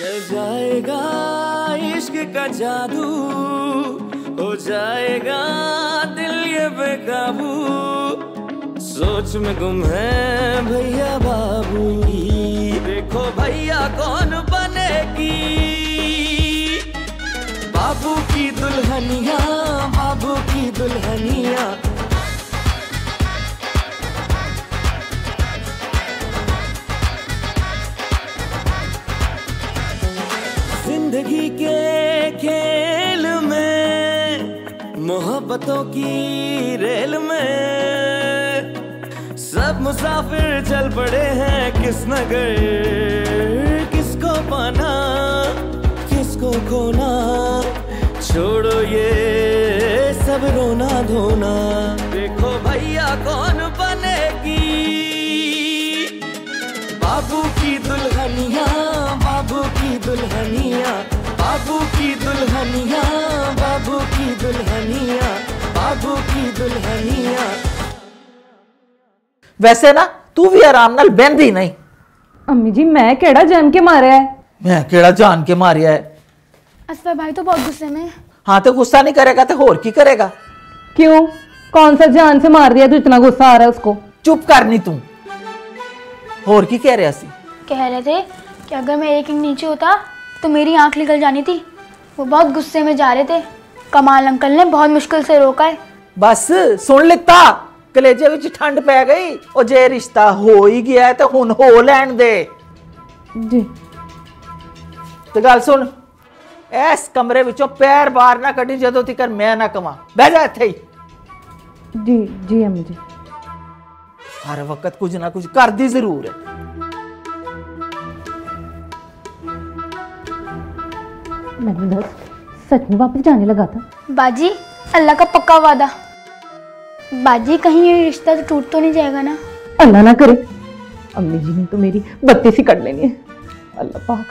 चल जाएगा इश्क का जादू, हो जाएगा दिल ये बेकाबू, सोच में गुम है भैया बाबू। देखो भैया कौन बनेगी बाबू की दुल्हनिया, बाबू की दुल्हनिया। जिंदगी के खेल में, मोहब्बतों की रेल में, सब मुसाफिर चल पड़े हैं किस नगर, किसको पाना किसको खोना, छोड़ो ये सब रोना धोना। देखो भैया कौन बनेगी बाबू की दुल्हनिया, बाबू की दुल्हनिया, बाबू की दुल्हनिया, बाबू की दुल्हनिया, बाबू की दुल्हनिया। वैसे ना तू भी आराम नाल बहंदी नहीं। अम्मी जी मैं केड़ा जान के मारिया है? मैं केड़ा जान के मारिया है? असफर भाई तो बहुत गुस्से में। हाँ तो गुस्सा नहीं करेगा तो होर की करेगा? क्यों, कौन सा जान से मार दिया तो इतना गुस्सा आ रहा है उसको? चुप करनी तू। होर की कह रहा सी? कह रहे थे कि अगर मैं एक इंच नीचे होता तो मेरी आंख निकल जानी थी। वो बहुत गुस्से में जा रहे थे। कमाल अंकल ने बहुत मुश्किल से रोका है। बस सुन लिता, कलेजे विच ठंड पै गई। और जे रिश्ता हो ही गया है तो हुन हो लैन दे जी। तो गल सुन, इस कमरे विचों पैर बाहर ना कढ़ी जदों तक मैं ना कमा। बह जा इत्थे ही। जी जी अम्मी जी। हर वक्त कुछ ना कुछ कर दी जरूर है। मैंने बस सच में वापस जाने लगा था। बाजी अल्लाह का पक्का वादा। बाजी कहीं ये रिश्ता तो टूट तो नहीं जाएगा ना? अल्लाह ना करे। अम्मी जी ने तो मेरी बत्ती सी कट लेनी है। अल्लाह पाक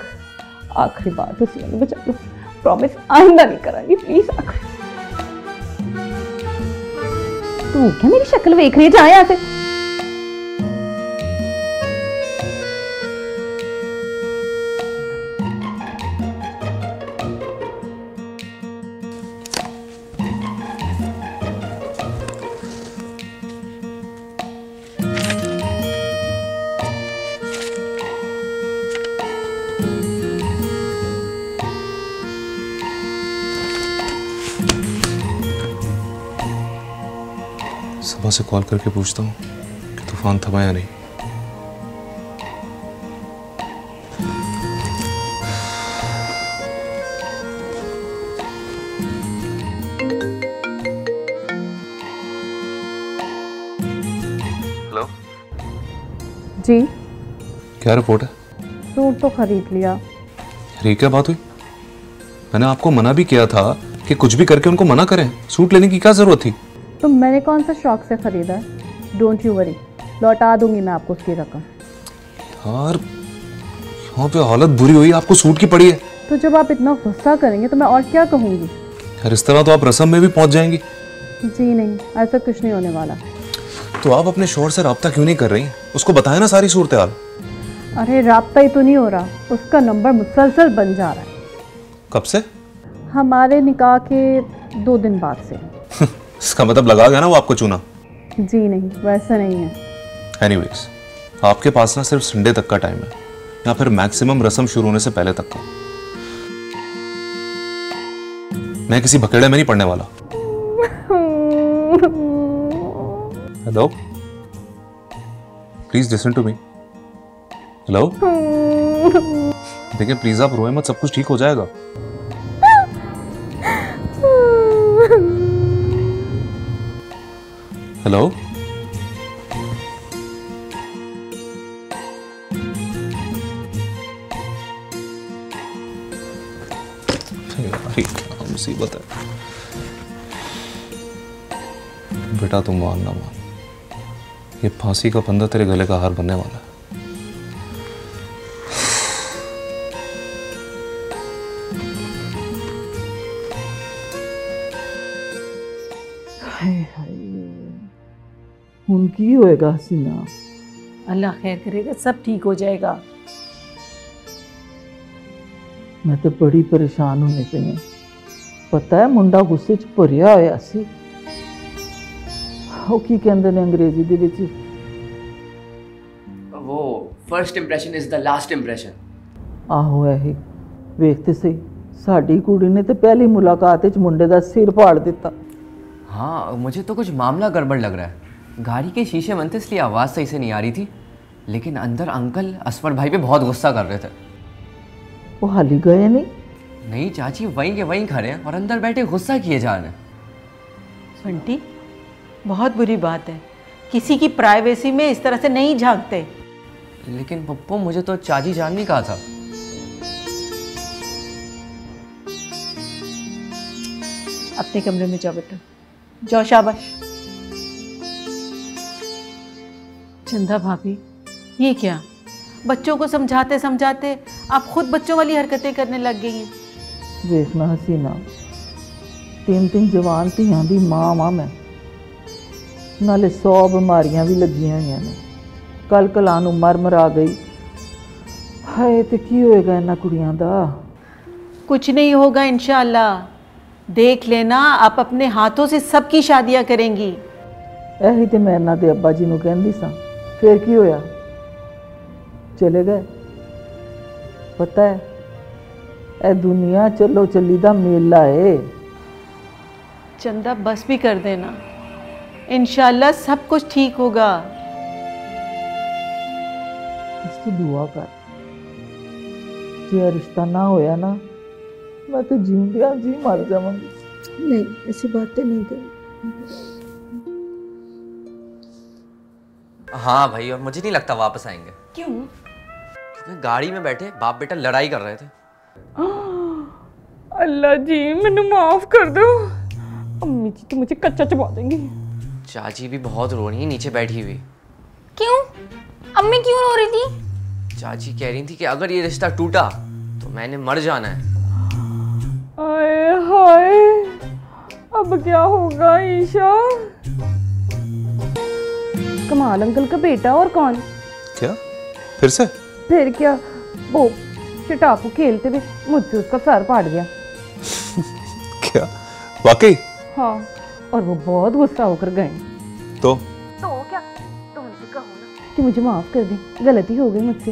आखिरी बार तो सीने में बचा लो। प्रॉमिस आइंदा नहीं करांगी प्लीज। आखिरी तू क्या मेरी शक्ल देख रही है? जा यहाँ से। सबा से कॉल करके पूछता हूँ कि तूफान थमा या नहीं। हेलो जी। क्या रिपोर्ट है? सूट तो खरीद लिया। अरे क्या बात हुई? मैंने आपको मना भी किया था कि कुछ भी करके उनको मना करें। सूट लेने की क्या जरूरत थी? तो मैंने कौन सा शौक से खरीदा है? डोंट यू वरी, लौटा दूंगी मैं आपको उसकी रकम। यार यहाँ पे हालत बुरी हुई, आपको सूट की पड़ी है। तो जब आप इतना गुस्सा करेंगे तो मैं और क्या कहूँगी? यार इस तरह तो आप रस्म में भी पहुंच जाएंगी। जी नहीं, ऐसा कुछ नहीं होने वाला। तो आप अपने शौहर से राब्ता क्यों नहीं कर रही? उसको बताया ना सारी सूरत हाल। अरे राब्ता ही तो नहीं हो रहा, उसका नंबर मुसलसल बन जा रहा है। कब से? हमारे निकाह के 2 दिन बाद से। इसका मतलब लगा गया ना वो आपको चुना? जी नहीं, वैसा नहीं है। एनीवेज, आपके पास ना सिर्फ संडे तक का टाइम है, या फिर मैक्सिमम रस्म शुरू होने से पहले तक का। मैं किसी भकेड़े में नहीं पड़ने वाला। Hello, please listen to me. Hello, देखिए प्लीज आप रोए मत, सब कुछ ठीक हो जाएगा। हेलो, मुसीबत है बेटा, तुम मान ना मान, ये फांसी का फंदा तेरे गले का हार बनने वाला है। उनकी होएगा हसीना। अल्लाह खैर करेगा, सब ठीक हो जाएगा। मैं तो बड़ी परेशान होने पई हां। पता है मुंडा गुस्से च भरिया होया सी। ਉਹ ਕੀ ਕਹਿੰਦੇ ਨੇ ਅੰਗਰੇਜ਼ੀ ਦੇ ਵਿੱਚ? वो first impression is the last impression. ਆਹੋ ਇਹ ਵੇਖ ਤੇ ਸਹੀ, ਸਾਡੀ ਕੁੜੀ ਨੇ ਤੇ ਪਹਿਲੀ ਮੁਲਾਕਾਤ ਵਿੱਚ ਮੁੰਡੇ ਦਾ ਸਿਰ ਪਾੜ ਦਿੱਤਾ। हाँ मुझे तो कुछ मामला गड़बड़ लग रहा है। गाड़ी के शीशे बंद थे इसलिए आवाज़ सही से नहीं आ रही थी, लेकिन अंदर अंकल असफर भाई पे बहुत गुस्सा कर रहे थे। वो हाली गए नहीं? नहीं चाची, वहीं के वहीं खड़े हैं और अंदर बैठे गुस्सा किए जा रहे हैं। बंटी, बहुत बुरी बात है, किसी की प्राइवेसी में इस तरह से नहीं झांकते। लेकिन पप्पू मुझे तो चाची जान नहीं कहा था। अपने कमरे में जाओ बेटा, जाओ, शाबाश। चंदा भाभी, ये क्या? बच्चों को समझाते समझाते आप खुद बच्चों वाली हरकतें करने लग गई हैं। देखना हसीना, 3 जवान धियां दी मां वां मैं, नाले 100 बीमारियां भी लगियां हुई ने। कल कला नूं मर आ गई। हाय ते की होएगा इन्हां कुड़ियां दा? कुछ नहीं होगा इंशाअल्लाह। देख लेना, आप अपने हाथों से सबकी शादियां करेंगी। यही तो मैं इन्हां दे अब्बा जी नूं कहंदी सां, फिर की होया? चले गए। पता है ए दुनिया चलो चली दा मेला है। चंदा बस भी कर देना, इंशाअल्लाह सब कुछ ठीक होगा। इसकी दुआ कर, जे रिश्ता ना होया ना, मैं तो जींदिया जी मर जाऊंगी। नहीं, ऐसी बातें नहीं कर। हाँ भाई, और मुझे नहीं लगता वापस आएंगे। क्यों? क्योंकि गाड़ी में बैठे बाप बेटा लड़ाई कर रहे थे। अल्लाह जी मैंने माफ कर दो। अम्मी जी तो मुझे कच्चा चबा देंगी। चाची भी बहुत रो रही है नीचे बैठी हुई। क्यों? अम्मी क्यों रो रही थी? चाची कह रही थी कि अगर ये रिश्ता टूटा तो मैंने मर जाना है। आए हाय, अब क्या होगा ईशा? कमाल अंकल का बेटा और कौन? क्या फिर से? फिर क्या, वो शटापू खेलते हुए मुझसे उसका सर फाड़ गया। क्या वाकई? हाँ, और वो बहुत गुस्सा होकर गए। तो क्या तुम उनसे कहो ना कि मुझे माफ कर दे, गलती हो गई मुझसे।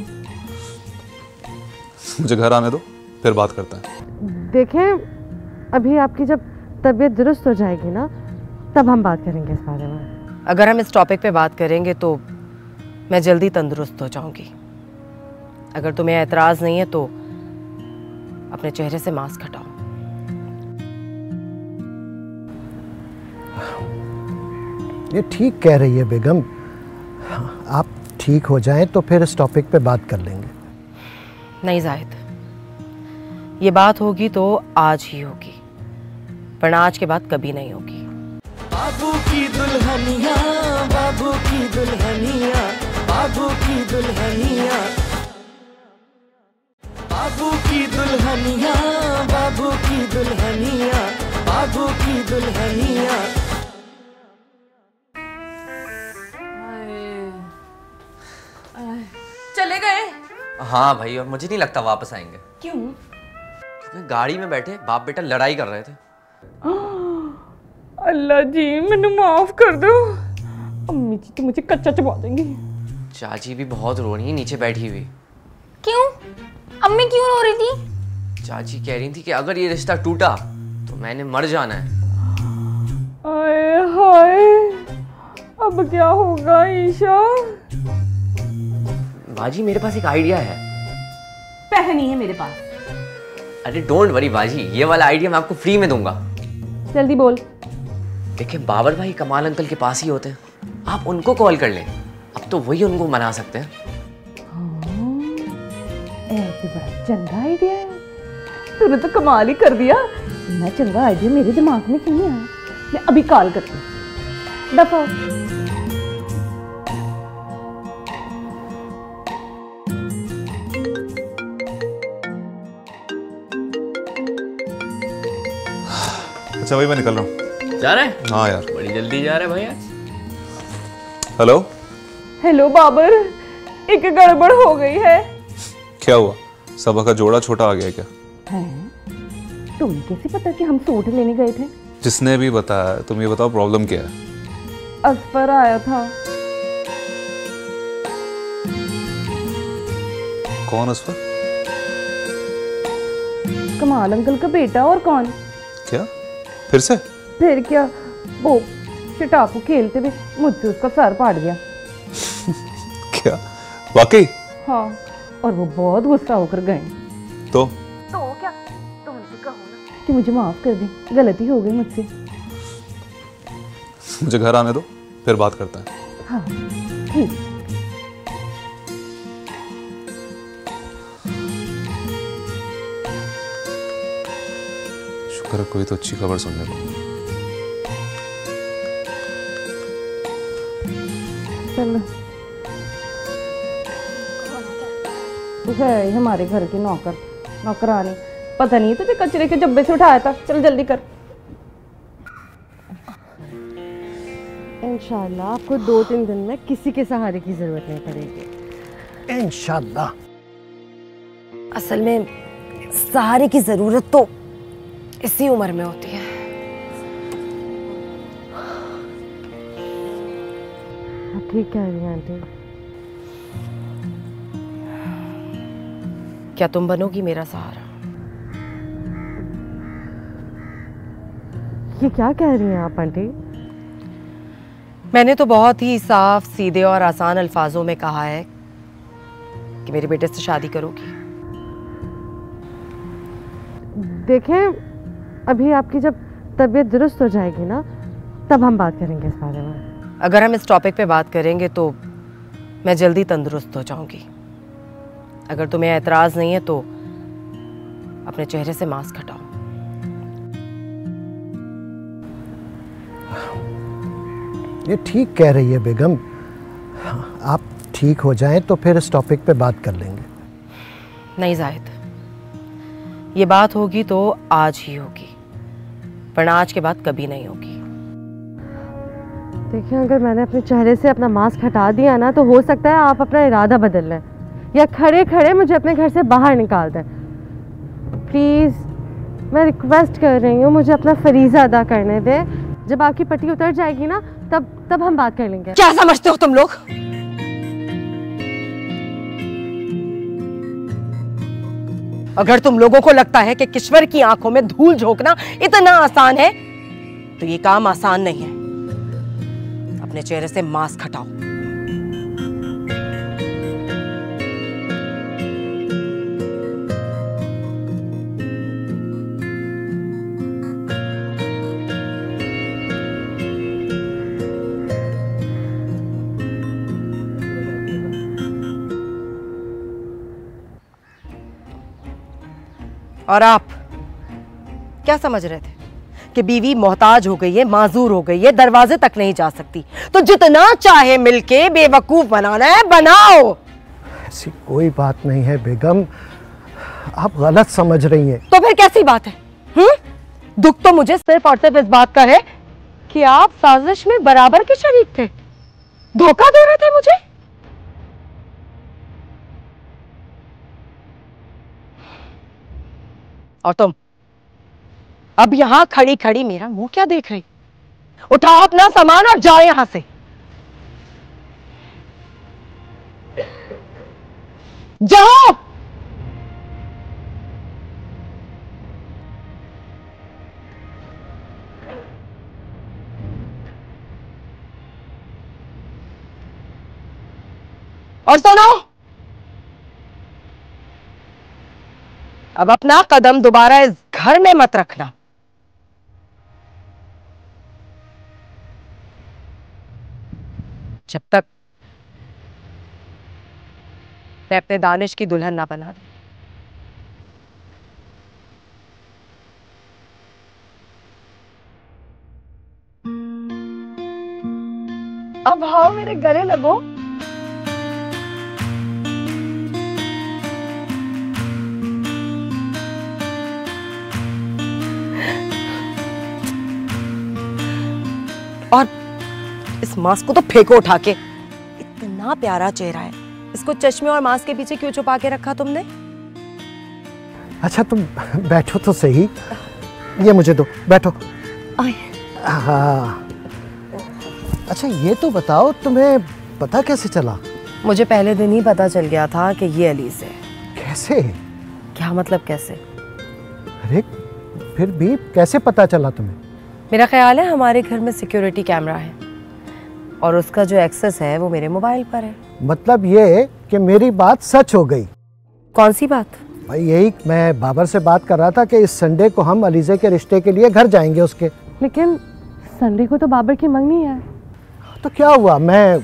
मुझे घर आने दो, फिर बात करते हैं। देखें, अभी आपकी जब तबीयत दुरुस्त हो जाएगी ना, तब हम बात करेंगे इस बारे में। अगर हम इस टॉपिक पे बात करेंगे तो मैं जल्दी तंदुरुस्त हो जाऊंगी। अगर तुम्हें एतराज़ नहीं है तो अपने चेहरे से मास्क हटाओ। ये ठीक कह रही है बेगम, आप ठीक हो जाएं तो फिर इस टॉपिक पे बात कर लेंगे। नहीं जाहिद, ये बात होगी तो आज ही होगी, वरना आज के बाद कभी नहीं होगी। बाबू की दुल्हनिया, बाबू की दुल्हनिया, बाबू की दुल्हनिया, बाबू की दुल्हनिया, बाबू की दुल्हनिया, बाबू की दुल्हनिया। चले गए? हाँ भाई, और मुझे नहीं लगता वापस आएंगे। क्यों? क्योंकि गाड़ी में बैठे बाप बेटा लड़ाई कर रहे थे। अल्लाह जी मैंने माफ कर दो। अम्मी जी तो मुझे कच्चा चबा देंगी। चाची भी बहुत रो रही है नीचे बैठी हुई। क्यों? अम्मी क्यों रो रही थी? चाची कह रही थी कि अगर ये रिश्ता टूटा तो मैंने मर जाना है। आए हाय, अब क्या होगा ईशा? बाजी मेरे पास एक आइडिया है। पहनी है मेरे पास। अरे डोंट वरी बाजी, ये वाला आइडिया मैं आपको फ्री में दूंगा। जल्दी बोल। देखिए बाबर भाई कमाल अंकल के पास ही होते हैं, आप उनको कॉल कर लें, अब तो वही उनको मना सकते हैं। ऐसे बड़ा चंगा आइडिया है, तूने तो कमाल ही कर दिया। मैं चंगा आइडिया मेरे दिमाग में क्यों नहीं आया? मैं अभी कॉल करती हूँ। दफा अच्छा भाई मैं निकल रहा हूँ। जा रहे हैं? हाँ यार, बड़ी जल्दी जा रहे हैं भाई आज। हेलो हेलो बाबर, एक गड़बड़ हो गई है। क्या हुआ? सबा का जोड़ा छोटा आ गया क्या? हैं? तुम्हें कैसे पता कि हम सूट लेने गए थे? जिसने भी बताया, तुम ये बताओ प्रॉब्लम क्या है? असफर आया था। कौन असफर? कमाल अंकल का बेटा, और कौन? क्या फिर से? फिर क्या, वो शटाफू खेलते हुए मुझसे उसका सर फाड़ गया। क्या वाकई? हाँ, और वो बहुत गुस्सा होकर गए। तो क्या, तुम उनसे कहो ना कि मुझे माफ कर दे, गलती हो गई मुझसे। मुझे घर आने दो, फिर बात करते हैं। हाँ ठीक। शुक्र है कोई तो अच्छी खबर सुनने को। चलो, है हमारे घर के नौकरानी, पता नहीं तुझे कचरे के डब्बे से उठाया था। चल जल्दी कर। इंशाल्लाह आपको 2-3 दिन में किसी के सहारे की जरूरत नहीं पड़ेगी। इंशाल्लाह। असल में सहारे की जरूरत तो इसी उम्र में होती है। ठीक कह रही हैं आंटी। क्या तुम बनोगी मेरा सहारा? ये क्या कह रही हैं आप आंटी? मैंने तो बहुत ही साफ, सीधे और आसान अल्फाजों में कहा है कि मेरे बेटे से शादी करोगी। देखें, अभी आपकी जब तबीयत दुरुस्त हो जाएगी ना, तब हम बात करेंगे इस बारे में। अगर हम इस टॉपिक पे बात करेंगे तो मैं जल्दी तंदुरुस्त हो जाऊंगी। अगर तुम्हें एतराज नहीं है तो अपने चेहरे से मास्क हटाओ। ये ठीक कह रही है बेगम। आप ठीक हो जाएं तो फिर इस टॉपिक पे बात कर लेंगे। नहीं जाहिद, ये बात होगी तो आज ही होगी, वरना आज के बाद कभी नहीं होगी। देखिए, अगर मैंने अपने चेहरे से अपना मास्क हटा दिया ना, तो हो सकता है आप अपना इरादा बदल लें या खड़े खड़े मुझे अपने घर से बाहर निकाल दें। प्लीज़, मैं रिक्वेस्ट कर रही हूँ, मुझे अपना फरीज़ा अदा करने दें। जब आपकी पट्टी उतर जाएगी ना, तब हम बात कर लेंगे। क्या समझते हो तुम लोग? अगर तुम लोगों को लगता है कि किश्वर की आंखों में धूल झोंकना इतना आसान है, तो ये काम आसान नहीं है। अपने चेहरे से मास्क हटाओ। और आप क्या समझ रहे थे कि बीवी मोहताज हो गई है, माजूर हो गई है, दरवाजे तक नहीं जा सकती, तो जितना चाहे मिलके बेवकूफ बनाना है बनाओ। ऐसी कोई बात नहीं है बेगम, आप गलत समझ रही हैं। तो फिर कैसी बात है? दुख तो मुझे सिर्फ और सिर्फ इस बात का है कि आप साजिश में बराबर के शरीक थे, धोखा दे रहे थे मुझे। और तुम अब यहां खड़ी खड़ी मेरा मुंह क्या देख रही? उठाओ अपना सामान और जाओ यहां से। जाओ। और सुनो, अब अपना कदम दोबारा इस घर में मत रखना। जब तक मैं अपने दानिश की दुल्हन ना बना दूं। अब आओ मेरे गले लगो। और इस मास्क को तो फेंको उठा के। इतना प्यारा चेहरा है, इसको चश्मे और मास्क के पीछे क्यों छुपा के रखा तुमने? अच्छा तुम बैठो तो सही, ये मुझे दो, बैठो। हाँ अच्छा ये तो बताओ तुम्हें पता कैसे चला? मुझे पहले दिन ही पता चल गया था कि ये अलीज़ है। कैसे? क्या मतलब कैसे? अरे फिर भी कैसे पता चला तुम्हें? मेरा ख्याल है हमारे घर में सिक्योरिटी कैमरा है और उसका जो एक्सेस है वो मेरे मोबाइल पर है। मतलब ये कि मेरी बात सच हो गई। कौन सी बात? भाई यही, मैं बाबर से बात कर रहा था कि इस संडे को हम अलीज़े के रिश्ते के लिए घर जाएंगे उसके। लेकिन संडे को तो बाबर की मंगनी है। तो क्या हुआ, मैं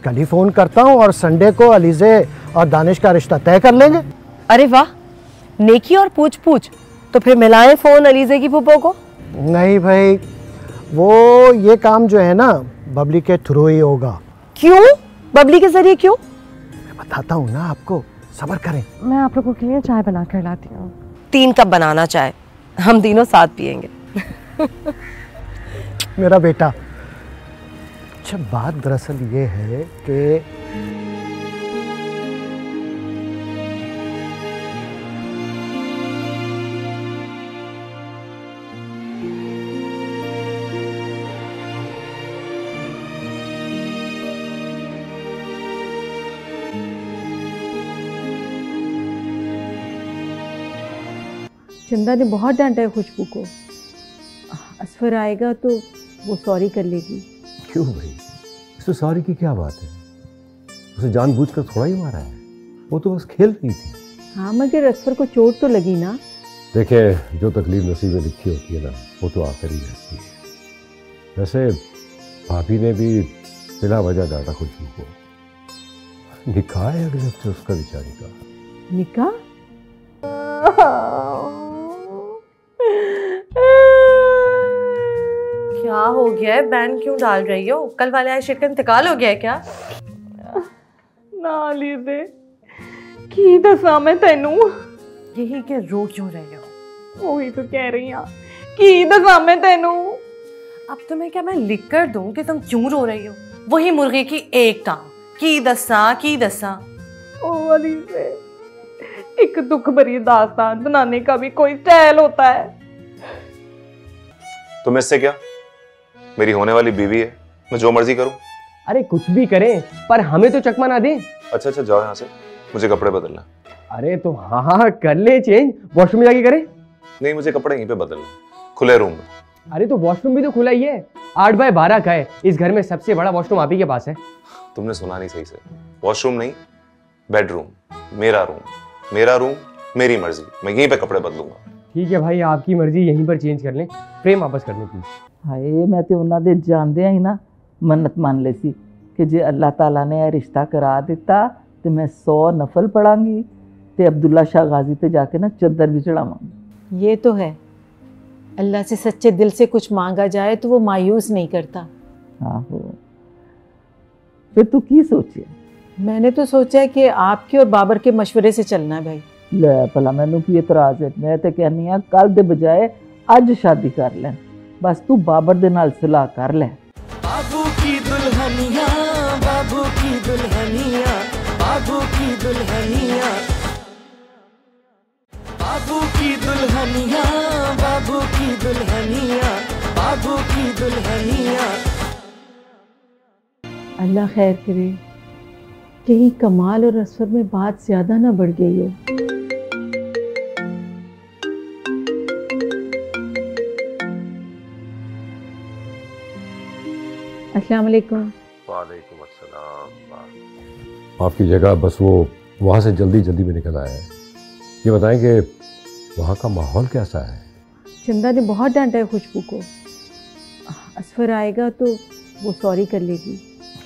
कल ही फ़ोन करता हूँ और संडे को अलीज़े और दानिश का रिश्ता तय कर लेंगे। अरे वाह, नेकी और पूछ पूछ। तो फिर मिलाएं फ़ोन अलीज़े की फूफो को? नहीं भाई, वो ये काम जो है ना बबली के थ्रू ही होगा। क्यों? बबली के जरिए क्यों? मैं बताता हूँ ना आपको, सब्र करें। मैं आप लोगों के लिए चाय बना कर लाती हूँ। 3 कप बनाना चाय, हम तीनों साथ पियेंगे। मेरा बेटा। अच्छा बात दरअसल ये है कि चंदा ने बहुत डांटा है खुशबू को। असफर आएगा तो वो सॉरी कर लेगी। क्यों भाई, इसमें सॉरी की क्या बात है? उसे जानबूझकर थोड़ा ही मारा है, वो तो बस खेल रही थी। हाँ मगर असफर को चोट तो लगी ना। देखे, जो तकलीफ नसीब में लिखी होती है ना वो तो आखिर ही रहती है। वैसे भाभी ने भी बिला वजह डांटा खुशबू को। निकाह है अगले हफ्ते उसका बेचारी का। निकाह? क्या हो गया है? बैन क्यों डाल रही हो? कल वाले आशिक का इंतकाल हो गया है क्या? ना अलीज़े की दसा मैं तेनू। यही के रो क्यों रही हो? वही तो कह रही हूँ की दसा मैं तेनू। अब तुम्हें क्या मैं लिख कर दूं कि तुम क्यों रो रही हो? वही मुर्गी की एक टांग, की दसा। ओ अलीज़े, एक दुख भरी दास्तान बनाने का भी कोई स्टाइल होता है। तुम इससे क्या, मेरी होने वाली बीवी है, मैं जो मर्जी करूं। अरे कुछ भी करें पर हमें तो चकमा ना दे। अच्छा जाओ यहाँ से, मुझे कपड़े बदलना। अरे तो हाँ कर ले चेंज, वॉशरूम में जाके करे। नहीं, मुझे कपड़े यहीं पे बदलना, खुले रूम में। अरे तो वॉशरूम भी तो खुला ही है, 8x12 का है। इस घर में सबसे बड़ा वॉशरूम आप ही के पास है। तुमने सुना नहीं सही से, वॉशरूम नहीं, बेडरूम। मेरा रूम, मेरी मर्जी, मैं यहीं पे कपड़े बदलूंगा। ठीक है भाई, आपकी मर्जी, यहीं पर चेंज कर लें। फ्रेम वापस कर दें प्लीज। हाय मैं तो उन्होंने जानदे ही ना मन्नत मान ली सी कि जे अल्लाह ताला ने रिश्ता करा दिता तो मैं 100 नफल पढ़ांगी ते अब्दुल्ला शाह गाजी पे जाके ना चद्दर भी चढ़ावांगी। ये तो है, अल्लाह से सच्चे दिल से कुछ मांगा जाए तो वो मायूस नहीं करता। आहो, फिर तू की सोचे? मैंने तो सोचा है कि आपके और बाबर के मशवरे से चलना है भाई। ले भला मैनू की इतराज है? मैं तो कहनी आ कल दे बजाए अज शादी कर ले, बस तू बाबर दे नाल सलाह कर ले। बाबू की दुल्हनिया, बाबू की दुल्हनिया, बाबू की दुल्हनिया, बाबू की दुल्हनिया, बाबू की दुल्हनिया, बाबू की दुल्हनिया। अल्लाह खैर करे, कहीं कमाल और असफर में बात ज्यादा ना बढ़ गई हो। अस्सलाम वालेकुम। वालेकुम अस्सलाम। आपकी जगह बस वो वहाँ से जल्दी में निकल आया है। ये बताएं कि वहाँ का माहौल कैसा है? चंदा ने बहुत डांटा है खुशबू को। असफर आएगा तो वो सॉरी कर लेगी।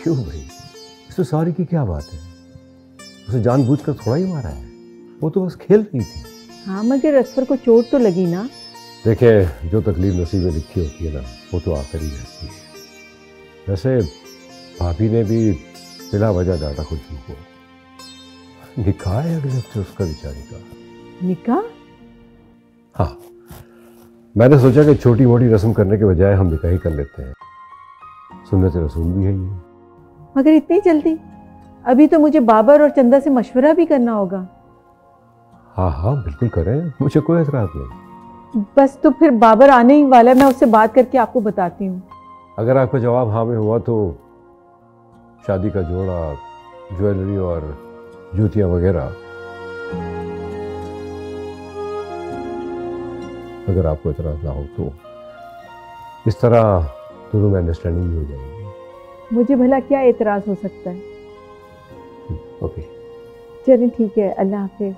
क्यों भाई, इसमें सॉरी की क्या बात है? उसे जानबूझकर थोड़ा ही मारा है, वो तो बस खेल रही थी। हाँ मगर असफर को चोट तो लगी ना। देखे, जो तकलीफ नसीब में लिखी होती है ना वो तो आखिर ही रहती है। वैसे भाभी ने भी बिला वजह डांटा खुशबू को। निकाह है अगले हफ्ते उसका बेचारी का। निकाह? हाँ, मैंने सोचा कि छोटी मोटी रस्म करने के बजाय हम निकाह ही कर लेते हैं। सुन्नत रसूल भी है ये। मगर इतनी जल्दी? अभी तो मुझे बाबर और चंदा से मशवरा भी करना होगा। हाँ हाँ बिल्कुल करें, मुझे कोई एतराज नहीं। बस तो फिर बाबर आने ही वाला है, मैं उससे बात करके आपको बताती हूँ। अगर आपका जवाब हाँ में हुआ तो शादी का जोड़ा, ज्वेलरी और जूतियाँ वगैरह, अगर आपको एतराज ना हो तो इस तरह दोनों में अंडरस्टैंडिंग भी हो जाएगी। मुझे भला क्या एतराज हो सकता है। ओके चलिए ठीक है, अल्लाह हाफिज।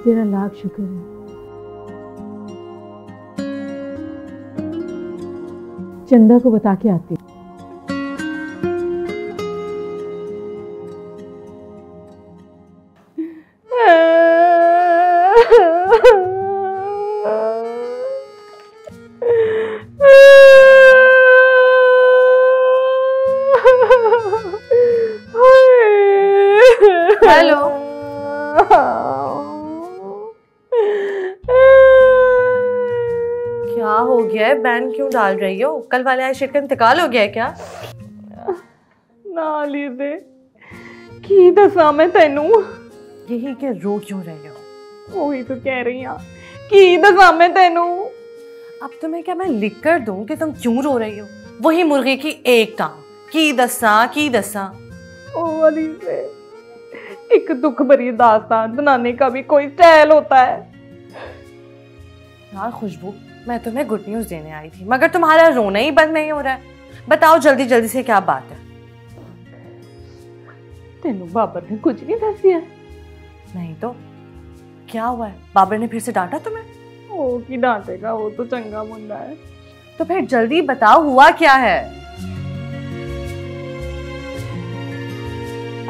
तेरा लाख शुक्र है। चंदा को बता के आती हूँ। हेलो, क्या हो गया है? बैन क्यों डाल रही हो? कल वाले आयशेर का इंतकाल हो गया है क्या? ना लीजे की दसा मैं तेनू, यही के रो क्यों रहे हो? वही तो कह रही हूँ की दसा मैं तेनू। अब तुम्हें क्या मैं लिख कर दूं कि तुम क्यों रो रही हो? वही मुर्गे की एक टांग, की दसा। ओ लीजे, एक दुख भरी दास्तान बनाने का भी कोई स्टाइल होता है। यार खुशबू, मैं तुम्हें गुड न्यूज़ देने आई थी, मगर तुम्हारा रोना ही बंद नहीं हो रहा है। बताओ जल्दी जल्दी से क्या बात है? तेनू बाबर ने कुछ नहीं दस दिया? नहीं तो क्या हुआ है? बाबर ने फिर से डांटा तुम्हें? ओ की डांटेगा, वो तो चंगा मुंडा है। तो फिर जल्दी बताओ हुआ क्या है?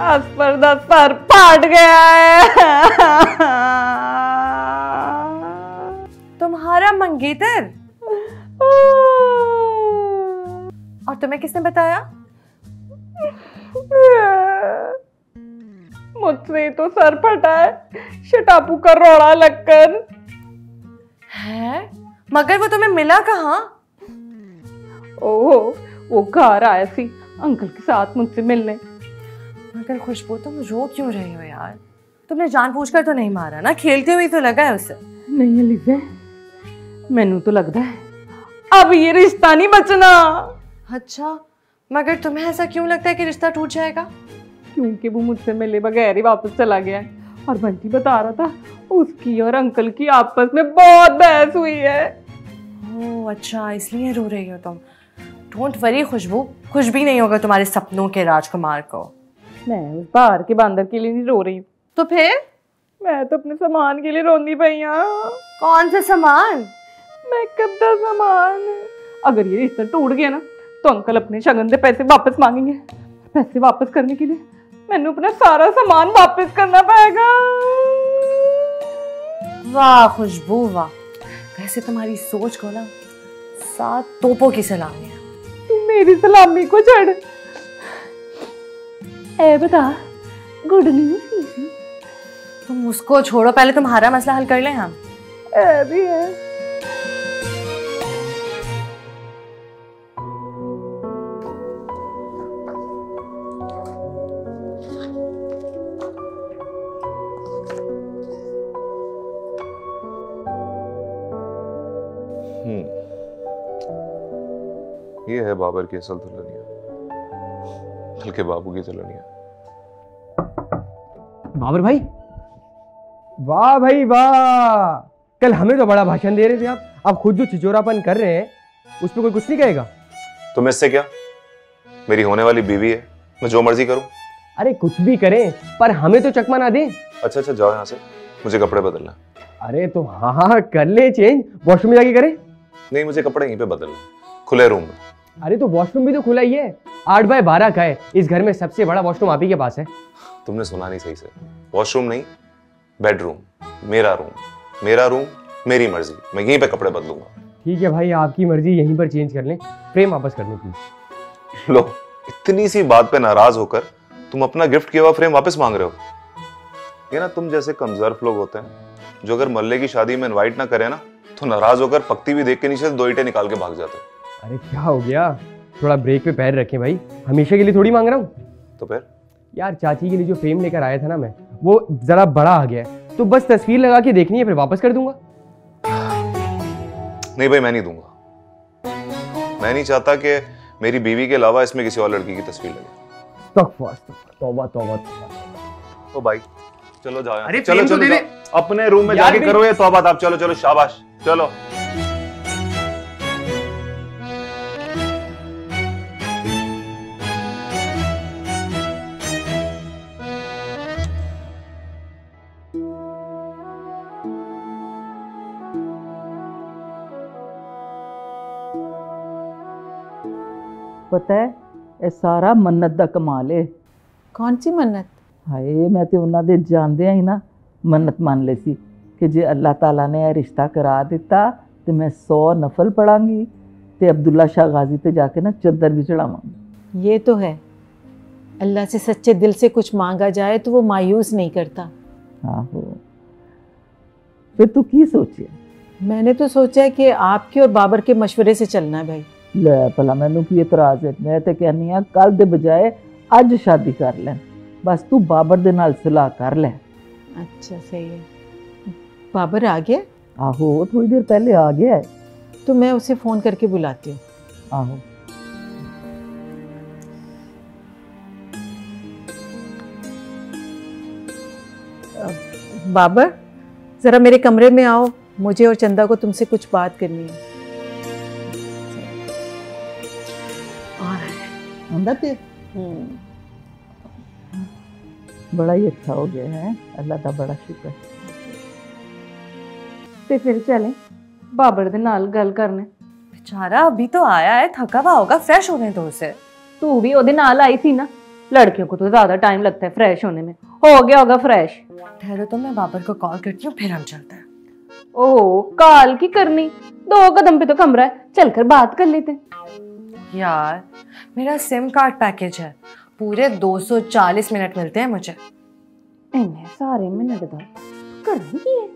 असफर दा सर फाट गया है। तुम्हारा मंगेतर? और तुम्हें किसने बताया? मुझसे तो सर फटा है, शटापू का रोड़ा लगकर। है? मगर वो तुम्हें मिला कहाँ? ओह, वो घर आया सी अंकल के साथ मुझसे मिलने। मगर खुशबू, तुम रो क्यों रही हो यार? तुमने जानबूझकर तो नहीं मारा ना? खेलते हुए तो लगा है उसे। नहीं अलीज़े, मैनू तो लगता है अब ये रिश्ता नहीं बचना। अच्छा, मगर तुम्हें ऐसा क्यों लगता है कि रिश्ता टूट जाएगा? क्योंकि वो मुझसे मिले बगैर ही वापस चला गया है। और बंटी बता रहा था उसकी और अंकल की आपस में बहुत बहस हुई है। ओह अच्छा, इसलिए रो रही हो तुम। डोंट वरी खुशबू, कुछ भी नहीं होगा तुम्हारे सपनों के राजकुमार को। मैं उस बाहर के बंदर के लिए नहीं रो रही। तो फिर? मैं तो अपने सामान के लिए रोंदी पई हूं। कौन सा सामान? मेकअप का सामान। अगर ये रिश्ता टूट गया ना तो अंकल अपने शगन के पैसे वापस मांगेंगे। पैसे वापस करने के लिए मैंने अपना सारा सामान वापस करना पड़ेगा। वाह खुशबू वाह, वैसे तुम्हारी सोच को ना 7 तोपों की सलामी है। तू मेरी सलामी को छोड़। ए बता, गुड न्यूज़। तुम उसको छोड़ो, पहले तुम्हारा मसला हल कर लें हम। ए भी है। ये है बाबर की असल दुल्हनिया, बल्कि बाबू की दुल्हनिया। बाबर भाई, वाह भाई वाह, कल हमें तो बड़ा भाषण दे रहे थे आप। अब खुद जो छिचोरापन कर रहे हैं उस पर कोई कुछ नहीं कहेगा? तुम इससे क्या, मेरी होने वाली बीवी है, मैं जो मर्जी करूं। अरे कुछ भी करें पर हमें तो चकमा ना दें। अच्छा अच्छा, जाओ यहाँ से, मुझे कपड़े बदलना। अरे तो हाँ हाँ कर ले चेंज, वॉशरूम में जाके करें। नहीं, मुझे कपड़े यहीं पे बदलना, खुले रूम में। अरे तो वॉशरूम भी तो खुला ही है, 8x12 का है। इस घर में सबसे बड़ा वॉशरूम आप ही के पास है। तुमने सुना नहीं सही से, वॉशरूम नहीं, बेडरूम, मेरा रूम, मेरी मर्जी, मैं यहीं पे कपड़े बदलूंगा। ठीक है भाई, आपकी मर्जी, यहीं पर चेंज कर लें। फ्रेम वापस कर लें प्लीज। लो, इतनी सी बात पे नाराज होकर तुम अपना गिफ्ट किया हुआ फ्रेम वापस मांग रहे हो। ये ना तुम जैसे कमजोर लोग होते हैं जो अगर मल्ले की शादी में इनवाइट ना करे ना तो नाराज होकर पक्ति भी देख के नीचे से 2 ईंटें निकाल के भाग जाते हैं। अरे क्या हो गया, थोड़ा ब्रेक पे पैर रखें भाई, हमेशा के लिए थोड़ी मांग रहा हूँ। तो फिर यार चाची के लिए जो फ्रेम लेकर आया था ना मैं, वो जरा बड़ा आ गया है, तो बस तस्वीर लगा के देखनी है, फिर वापस कर दूंगा। नहीं भाई, मैं नहीं दूंगा। मैं नहीं चाहता कि मेरी बीवी के अलावा इसमें किसी और लड़की की तस्वीर लगे। तौबा तौबा तौबा। तो भाई चलो जाओ। अरे चलो चलो जाओ। अपने रूम में जाके करो ये तौबा। आप चलो चलो, शाबाश, चलो। पता है ਇਹ ਸਾਰਾ ਮੰਨਤ ਦਾ ਕਮਾਲ ਹੈ। कौन सी मन्नत? ਹਾਏ ਮੈਂ ਤੇ ਉਹਨਾਂ ਦੇ ਜਾਂਦਿਆਂ ਹੀ ਨਾ ਮੰਨਤ ਮੰਨ ਲਈ ਸੀ ਕਿ ਜੇ ਅੱਲਾਹ ਤਾਲਾ ਨੇ ਇਹ ਰਿਸ਼ਤਾ ਕਰਾ ਦਿੱਤਾ ਤੇ ਮੈਂ 100 ਨਫਲ ਪੜਾਂਗੀ ਤੇ ਅਬਦੁੱਲਾ शाह गाजी ਤੇ ਜਾ ਕੇ ਨਾ ਚੱਦਰ ਵੀ ਚੜਾਵਾਂਗੀ। ये तो है, अल्लाह से सच्चे दिल से कुछ मांगा जाए तो वो मायूस नहीं करता। आहो, फिर तू की सोचे? मैंने तो सोचा है कि आपके और बाबर के मशवरे से चलना है भाई। ले भला मैनू की इतराज है? मैं तो कहनी हाँ कल दे बजाय अज शादी कर ले, बस तू बाबर दे नाल सलाह कर ले। अच्छा सही है। बाबर आ गया? आहो थोड़ी देर पहले आ गया है। तो मैं उसे फ़ोन करके बुलाती हूँ। आहो बाबर ज़रा मेरे कमरे में आओ, मुझे और चंदा को तुमसे कुछ बात करनी है। अंदर पे बड़ा ही अच्छा हो गया है, अल्लाह का बड़ा शुक्र। ते फिर चलें बाबर दे नाल गल करने। बेचारा अभी तो आया है, थका हुआ होगा, फ्रेश होने दो उसे। तू भी ओदे नाल आई थी ना, लड़कियों को तो ज्यादा टाइम लगता है फ्रेश होने में, हो गया होगा फ्रेश। ठहरो तो मैं बाबर को कॉल करती हूँ, फिर हम चलते हैं। ओह कॉल की करनी, 2 कदम पे तो कमरा है, चलकर बात कर लेते हैं। यार मेरा सिम कार्ड पैकेज है, पूरे 240 मिनट मिलते हैं मुझे। इन्ने सारे मिनट दा करनी की है?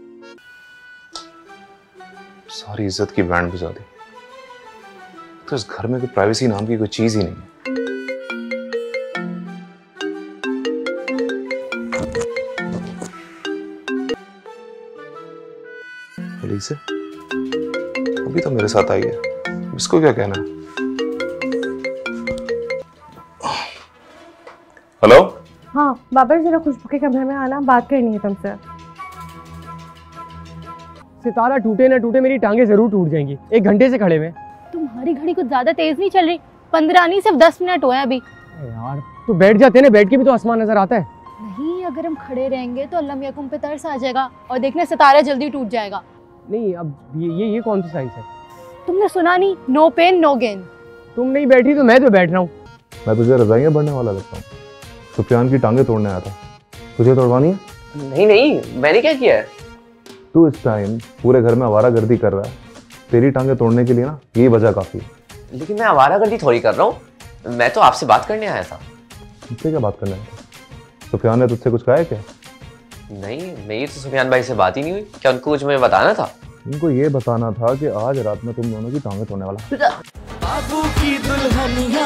सारी इज्जत की बैंड बजा दी। तो इस घर में कोई प्राइवेसी नाम की कोई चीज ही नहीं है। से अभी तो मेरे साथ आई है, इसको क्या कहना है? हेलो हाँ बाबर जरा खुशबू के कमरे में आना, बात करनी है तुमसे। सितारा टूटे ना टूटे मेरी टांगे जरूर टूट जाएंगी, 1 घंटे से खड़े हुए। तुम्हारी घड़ी कुछ ज्यादा तेज नहीं चल रही, 15 नहीं सिर्फ 10 मिनट हुए अभी। यार तो बैठ जाते ना, बैठ के भी तो आसमान नजर आता है। नहीं, अगर हम खड़े रहेंगे तो अल्लाह मियां पे तरस आ जाएगा और देखना सितारा जल्दी टूट जाएगा। नहीं अब ये कौन सी साइंस है? तुमने सुना नहीं, नो पेन नो गेन। तुम नहीं बैठी तो मैं तो बैठ रहा हूँ। मैं तुझे रजाइयाँ बढ़ने वाला लगता हूँ। सुफियान की टांगे तोड़ने आया था, तुझे तोड़वानी है? नहीं नहीं, मैंने क्या किया है? तू इस टाइम पूरे घर में आवारागर्दी कर रहा है, तेरी टांगे तोड़ने के लिए ना यही वजह काफी है। लेकिन मैं आवारागर्दी थोड़ी कर रहा हूँ, मैं तो आपसे बात करने आया था। मुझसे क्या बात करना है? सुफियान ने तुझसे कुछ कहा है क्या? नहीं, मेरी तो सुफियान भाई से बात ही नहीं हुई। क्या उनको कुछ मुझे बताना था? उनको ये बताना था कि आज रात में तुम दोनों की टांगे तोड़ने वाला। बाबू की दुल्हनिया,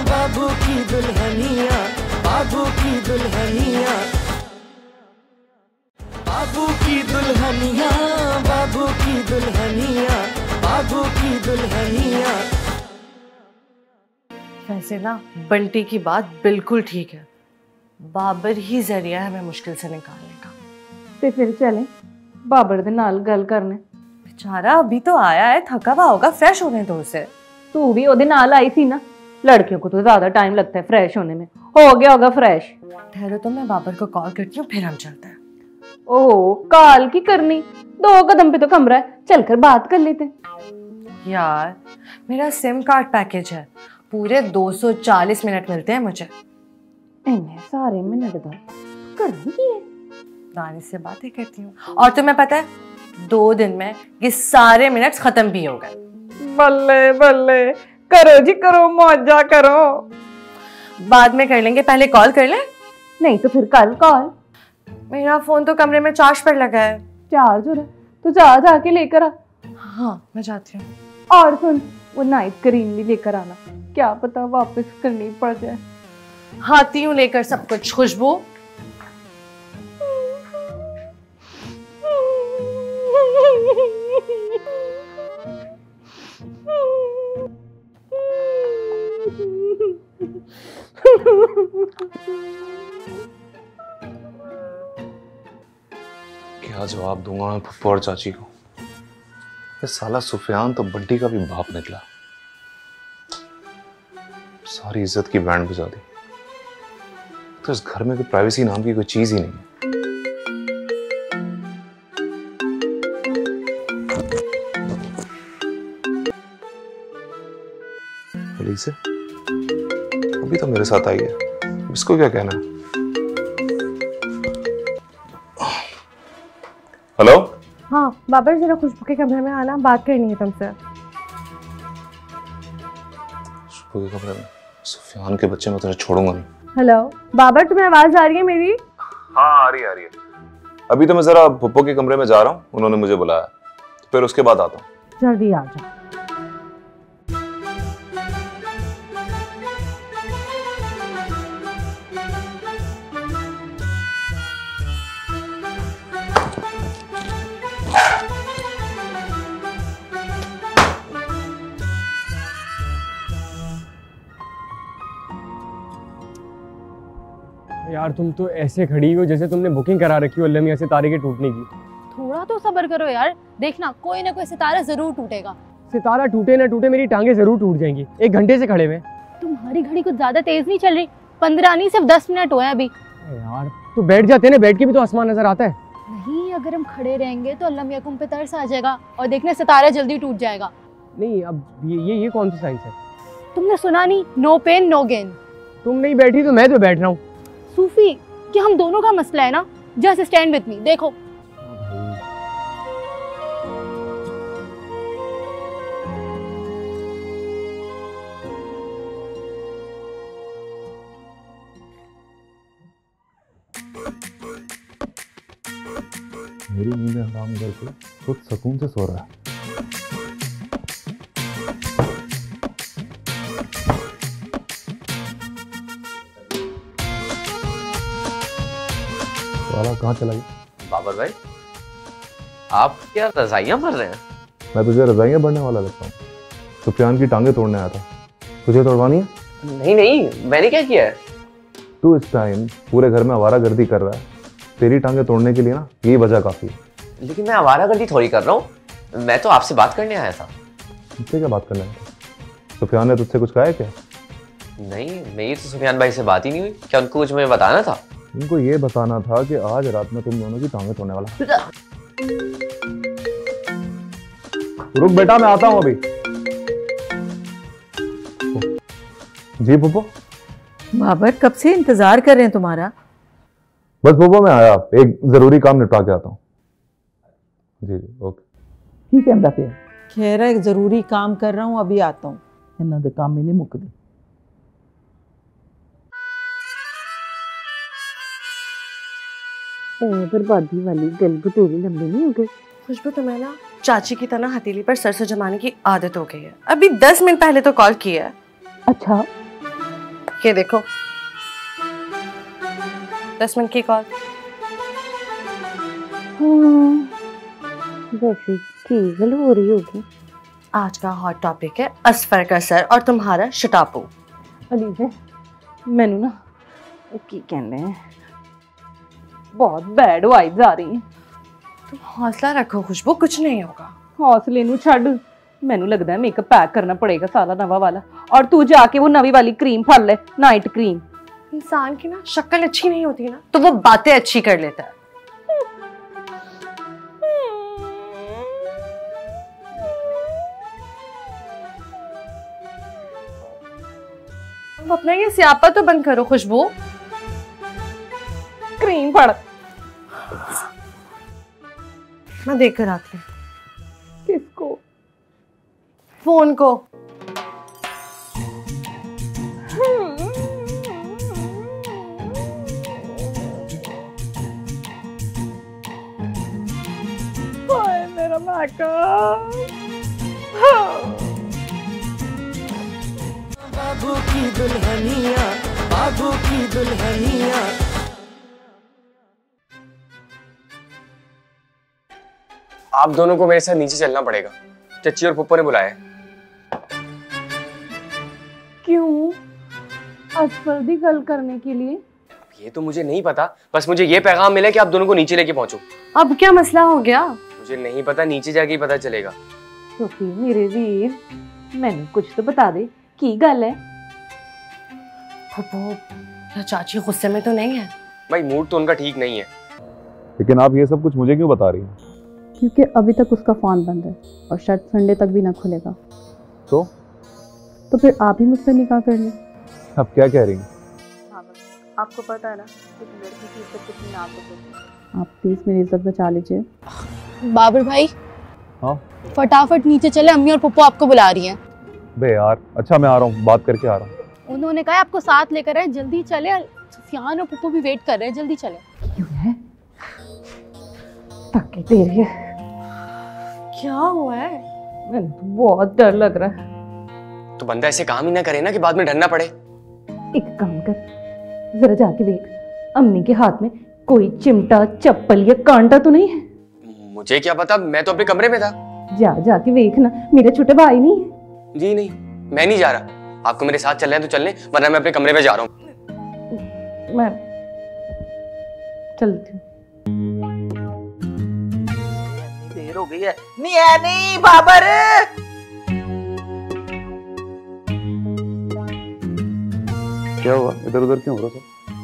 बाबू की दुल्हनिया, बाबू की दुल्हनिया, बाबू की दुल्हनिया, बाबू की दुल्हनिया, बाबू की दुल्हनिया। वैसे ना बंटी की बात बिल्कुल ठीक है, बाबर ही जरिया है हमें मुश्किल से निकालने का। ते फिर चलें बाबर दे नाल गल करने। बेचारा अभी तो आया है, थका हुआ होगा, फ्रेश होने दो उसे। तू भी ओदे नाल आई थी ना, लड़कियों को तो ज्यादा टाइम लगता है फ्रेश होने में, हो गया होगा फ्रेश। ठहरो तो मैं बाबर को कॉल करती हूँ, फिर हम चलते हैं। ओह कॉल की करनी, 2 कदम पे तो कमरा है, चलकर बात कर लेते हैं। यार मेरा सिम कार्ड पैकेज है, पूरे 240 मिनट मिलते हैं मुझे। इन्ने सारे मिनट दा करनी की है? दानिश से बातें करती हूँ, और तुम्हें पता है 2 दिन में ये सारे मिनट्स खत्म भी हो गए। बल्ले बल्ले, करो जी करो, मौजा करो। बाद में कर लेंगे, पहले कॉल कर ले। नहीं तो फिर कल कॉल। मेरा फोन तो कमरे में चार्ज पर लगा है। चार्ज हो रहा है तो जाके लेकर आ। हाँ मैं जाती हूँ। और सुन, वो नाइट क्रीम भी लेकर आना। क्या पता वापस करनी पड़ जाए। आती हूँ लेकर सब कुछ। खुशबू क्या जवाब दूंगा मैं फुफ्फो और चाची को? ये साला सुफियान तो बंटी का भी बाप निकला। सारी इज्जत की बैंड बजा दी। तो इस घर में कोई प्राइवेसी नाम की कोई चीज ही नहीं है। से अभी तो मेरे साथ आई है, इसको क्या कहना है? हेलो। हाँ बाबर, जरा खुशबू के कमरे में आना, बात करनी है तुमसे। खुशबू के कमरे में? सुफियान के बच्चे, मैं तुझे छोड़ूंगा नहीं। हेलो बाबर, तुम्हें आवाज आ रही है मेरी? हाँ आ रही है। अभी तो मैं जरा पप्पो के कमरे में जा रहा हूँ, उन्होंने मुझे बुलाया, फिर उसके बाद आता हूँ। जल्दी आ जाओ। यार तुम तो ऐसे खड़ी हो जैसे तुमने बुकिंग करा रखी हो अल्लाह मियां सितारे के टूटने की। थोड़ा तो सब्र करो यार, देखना कोई ना कोई सितारा जरूर टूटेगा। सितारा टूटे ना टूटे, मेरी टांगे जरूर टूट जाएंगी। 1 घंटे से खड़े हुए। तुम्हारी घड़ी कुछ ज्यादा तेज नहीं चल रही, 15 नहीं सिर्फ 10 मिनट हुए अभी। यार तो बैठ जाते ना, बैठ के भी तो आसमान नजर आता है। नहीं, अगर हम खड़े रहेंगे तो अल्लाह मियां पे तरस आ जाएगा और देखना सितारा जल्दी टूट जाएगा। नहीं अब ये कौन सी साइंस है? तुमने सुना नहीं, नो पेन नो गेन। तुम नहीं बैठी तो मैं तो बैठ रहा हूँ। सूफी, क्या हम दोनों का मसला है ना? जस्ट स्टैंड विद मी, देखो। मेरी नींदें हराम करके खुद सुकून से सो रहा है। कहाँ चला गया? बाबर भाई, आप क्या रजाइयां भर रहे हैं? मैं तुझे रजाइयां भरने वाला लगता हूँ? सुफियान की टांगे तोड़ने आया था, तुझे तोड़वानी है? नहीं, मैंने क्या किया है? तू इस टाइम पूरे घर में आवारागर्दी कर रहा है, तेरी टांगे तोड़ने के लिए ना यही वजह काफी है। लेकिन मैं आवारागर्दी थोड़ी कर रहा हूँ, मैं तो आपसे बात करने आया था। मुझसे क्या बात करना है? सुफियान ने तुझसे कुछ कहा है क्या? नहीं, मेरी तो सुफियान भाई से बात ही नहीं हुई। क्या उनको कुछ मुझे बताना था? उनको ये बताना था कि आज रात में तुम दोनों की टांगे तोड़ने वाला। रुक बेटा, मैं आता हूं अभी। जी पुप्पो। बाबर, कब से इंतजार कर रहे हैं तुम्हारा। बस पुप्पो मैं आया, एक जरूरी काम निपटा के आता हूँ। जी ओके। की कहता पिया? कह रहा एक जरूरी काम कर रहा हूँ, अभी आता हूँ। इन्हों दे काम ही नहीं मुकदे। बर्बादी वाली गल बतूरी लंबी नहीं हो गई। खुशबू, तुम्हें ना चाची की तरह हथेली पर सरसों जमाने की आदत हो गई है। अभी 10 मिनट पहले तो कॉल किया है। अच्छा, ये देखो 10 मिनट की कॉल। वैसे की गल हो रही होगी। आज का हॉट टॉपिक है असफर का सर और तुम्हारा शटापू। अलीजे, मैनू ना की कहने हैं, बहुत बैड वाइब्स आ रही हैं। तुम हौसला रखो खुशबू, कुछ नहीं होगा। हौसले नू छड़, मैनू लगता है मेकअप पैक करना पड़ेगा साला नवा वाला। और तू जाके वो नवी वाली क्रीम फल ले, नाइट क्रीम। इंसान की ना शक्ल अच्छी नहीं होती ना तो वो बातें अच्छी कर लेता है। अपना ये स्यापा तो बंद करो खुशबू। क्रीम पड़, मैं देख कर आती हूँ। किसको? फोन को। हाय मेरा मैकअप। की दुल्हनिया, बाबू की दुल्हनिया। आप दोनों को मेरे साथ नीचे चलना पड़ेगा, चच्ची और पप्पू ने बुलाया है। क्यों? असफल दी गल करने के लिए? ये तो मुझे नहीं पता, बस मुझे ये पैगाम मिला कि आप दोनों को नीचे लेके पहुंचो। अब क्या मसला हो गया? मुझे नहीं पता, नीचे जाके ही पता चलेगा। तो मेरे वीर, मैंने कुछ तो बता दे, की गल है? पप्पू, चाची गुस्से में तो नहीं है? भाई मूड तो उनका ठीक नहीं है। लेकिन आप ये सब कुछ मुझे क्यों बता रही हैं? क्योंकि अभी तक उसका फोन बंद है और शायद संडे तक भी ना खुलेगा। तो फिर आप ही मुझसे निकाह कर लें। आप क्या कह रही हैं? आपको पता है ना कि लड़की की इज्जत कितनी नाजुक होती है। आप प्लीज मेरी इज्जत बचा लीजिए। बाबर भाई, हाँ फटाफट नीचे चले, अम्मी और पप्पू आपको बुला रही हैं। बे यार, अच्छा मैं आ रहा हूँ, बात करके आ रहा हूँ। उन्होंने कहा आपको साथ लेकर आए, जल्दी चले। सुफियान और पप्पू भी वेट कर रहे हैं, जल्दी चले। क्यों है? ताकि दे रही है। क्या हुआ है? मैंने तो बहुत डर लग रहा है। तो बंदा ऐसे काम ही ना करे ना कि बाद में डरना पड़े। एक काम कर, जरा जाके देख, अम्मी के हाथ में कोई चिमटा, चप्पल या कांटा तो नहीं है? मुझे क्या पता, मैं तो अपने कमरे में था। जाके देख ना, मेरा छोटा भाई नहीं है। जी नहीं, मैं नहीं जा रहा। आपको मेरे साथ चलना है तो चलने, वरना मैं अपने कमरे में जा रहा हूँ। मैं चलती हूँ। देर हो गई है। नहीं बाबर, क्या हुआ? इधर उधर क्यों हो रहा सब?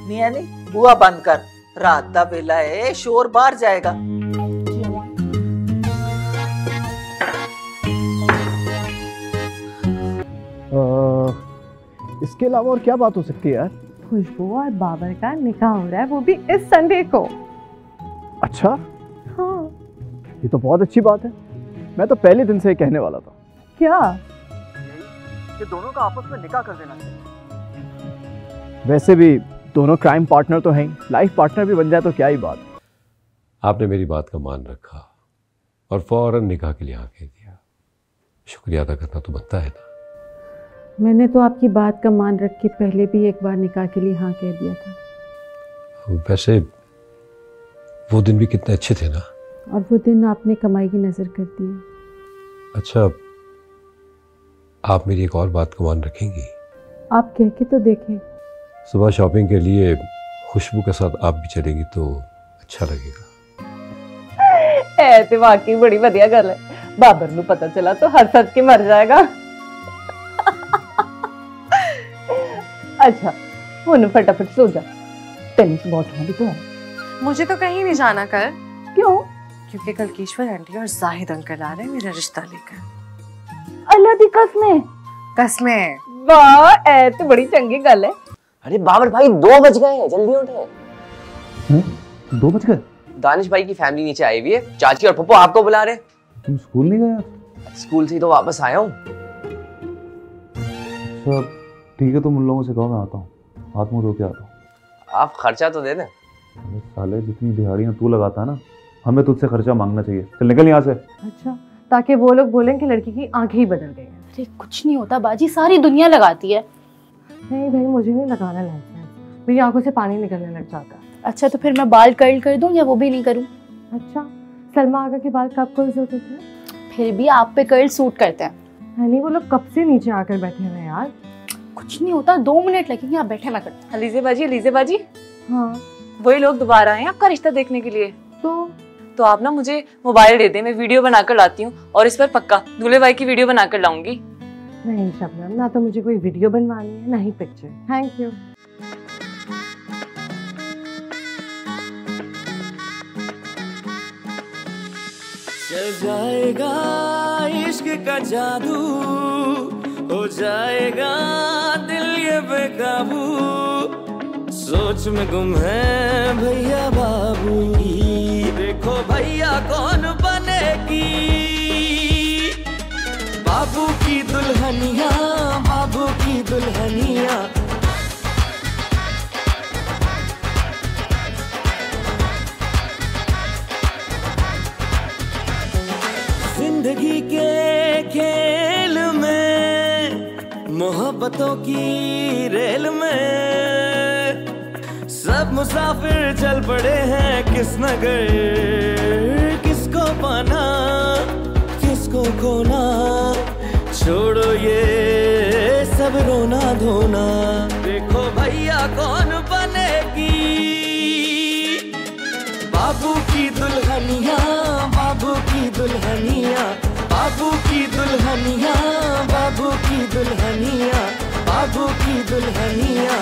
नहीं बुआ बंद कर, रात का वेला है, शोर बाहर जाएगा। इसके अलावा और क्या बात हो सकती है यार? खुशबू और बाबर का निकाह हो रहा है, वो भी इस संडे को। अच्छा, हाँ। ये तो बहुत अच्छी बात है। मैं तो पहले दिन से ही कहने वाला था। क्या? कि दोनों का आपस में निकाह कर देना चाहिए। वैसे भी दोनों क्राइम पार्टनर तो हैं, लाइफ पार्टनर भी बन जाए तो क्या ही बात। आपने मेरी बात का मान रखा और फौरन निकाह के लिए हाँ कह दिया। शुक्रिया अदा करना तो बनता है ना। मैंने तो आपकी बात का मान रख के पहले भी एक बार निकाह के लिए हाँ कह दिया था। वैसे वो दिन भी कितने अच्छे थे ना। और वो दिन आपने कमाई की नजर कर दी। अच्छा, आप मेरी एक और बात का मान रखेंगी? आप कह के तो देखें। सुबह शॉपिंग के लिए खुशबू के साथ आप भी चलेंगी तो अच्छा लगेगा। ऐ वाकई बड़ी बढ़िया गल है। बाबर नू पता चला तो हंस के मर जाएगा। अच्छा, हुन फटाफट सो जा, टेनिस बॉल भी तो है। मुझे तो कहीं नहीं जाना कल। क्यों? क्योंकि कल केशवर आंटी और जाहिद अंकल आ रहे हैं मेरा रिश्ता लेकर। अल्लाह दी कसमें। कसमें। वाह, ऐ तो बड़ी चंगी गल है। अरे बाबर भाई 2 बज गए हैं, जल्दी उठे। 2 बज गए? दानिश भाई की फैमिली नीचे आई हुई है, चाची और पप्पू आपको बुला रहे। तुम स्कूल नहीं गए? स्कूल से ही तो वापस आया हूँ। सब ठीक है, तुम उन लोगों से कहो मैं आता हूँ, हाथ मुंह धो के आता हूँ। आप खर्चा तो दे दें। साले जितनी दिहाड़ियाँ तू लगाता है ना, हमें तुझसे खर्चा मांगना चाहिए। चल निकल यहाँ से। अच्छा, ताकि वो लोग बोलें कि लड़की की आंखें ही बदल गई हैं। अरे कुछ नहीं होता बाजी, सारी दुनिया लगाती है। नहीं भाई, मुझे नहीं लगाना लगता है, मेरी आंखों से पानी निकलने लग जाता है। अच्छा, तो फिर मैं बाल कर्ल कर दूं या वो भी नहीं करूं? अच्छा, सलमा आगा के बाल कब कर्ल होते थे? फिर भी आप पे कर्ल सूट करते हैं। नहीं, वो लोग कब से नीचे आकर बैठे हुए हैं यार। कुछ नहीं होता, 2 मिनट लगेंगे, आप बैठे मैं करते। अलीज़े बाजी। हाँ, वही लोग दोबारा आए हैं आपका रिश्ता देखने के लिए। तो आप ना मुझे मोबाइल दे दें, मैं वीडियो बनाकर लाती हूँ और इस पर पक्का दूल्हे भाई की वीडियो बनाकर लाऊंगी। नहीं शबनम, ना तो मुझे कोई वीडियो बनवानी है ना ही पिक्चर। Thank you. चल जाएगा इश्क का जादू, हो जाएगा दिल ये बेकाबू, सोच में गुम है भैया बाबू। देखो भैया कौन बनेगी बाबू की दुल्हनिया, बाबू की दुल्हनिया। जिंदगी के खेल में मोहब्बतों की रेल में सब मुसाफिर चल पड़े हैं, किस नगर किसको पाना किसको खोना, छोड़ो ये सब रोना धोना, देखो भैया कौन बनेगी बाबू की दुल्हनिया, बाबू की दुल्हनिया, बाबू की दुल्हनिया, बाबू की दुल्हनिया, बाबू की दुल्हनिया।